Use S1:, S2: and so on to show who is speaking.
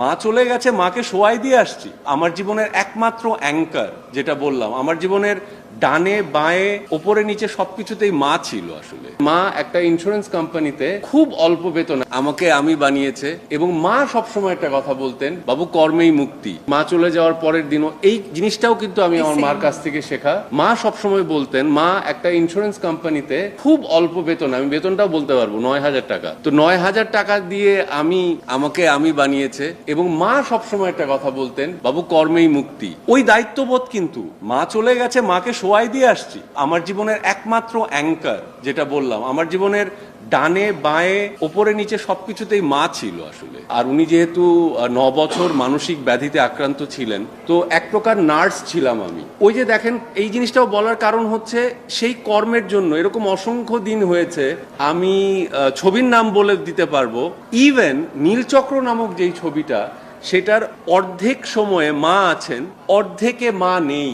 S1: মা চলে গেছে, মাকে শোয়াই দিয়ে আসছি। আমার জীবনের একমাত্র অ্যাঙ্কার, যেটা বললাম, আমার জীবনের ডানে বাঁয়ে ওপরে নিচে সবকিছুতেই মা ছিল। আসলে মা একটা ইন্স্যুরেন্স কোম্পানিতে খুব অল্প বেতন আমাকে আমি বানিয়েছে, এবং মা সবসময় একটা কথা বলতেন, বাবু কর্মেই মুক্তি। মা চলে যাওয়ার পরের দিনও এই জিনিসটাও কিন্তু আমি আমার মার কাছ থেকে শেখা। মা সবসময় বলতেন, মা একটা ইন্স্যুরেন্স কোম্পানিতে খুব অল্প বেতন, আমি বেতনটাও বলতে পারবো 9,000 টাকা, তো 9,000 টাকা দিয়ে আমাকে আমি বানিয়েছে, এবং মা সবসময় একটা কথা বলতেন, বাবু কর্মেই মুক্তি। ওই দায়িত্ববোধ কিন্তু, মা চলে গেছে, মাকে শোয়াই দিয়ে আসছি। আমার জীবনের একমাত্র অ্যাঙ্কার, যেটা বললাম, আমার জীবনের ডানে বাঁয়ে ওপরে নিচে সবকিছুতেই মা ছিল। আসলে আর উনি যেহেতু 9 বছর মানসিক ব্যাধিতে আক্রান্ত ছিলেন, তো এক প্রকার নার্স ছিলাম আমি। ওই যে দেখেন, এই জিনিসটাও বলার কারণ হচ্ছে, সেই কর্মের জন্য এরকম অসংখ্য দিন হয়েছে। আমি ছবির নাম বলে দিতে পারবো, ইভেন নীলচক্র নামক যেই ছবিটা, সেটার অর্ধেক সময়ে মা আছেন, অর্ধেকে মা নেই।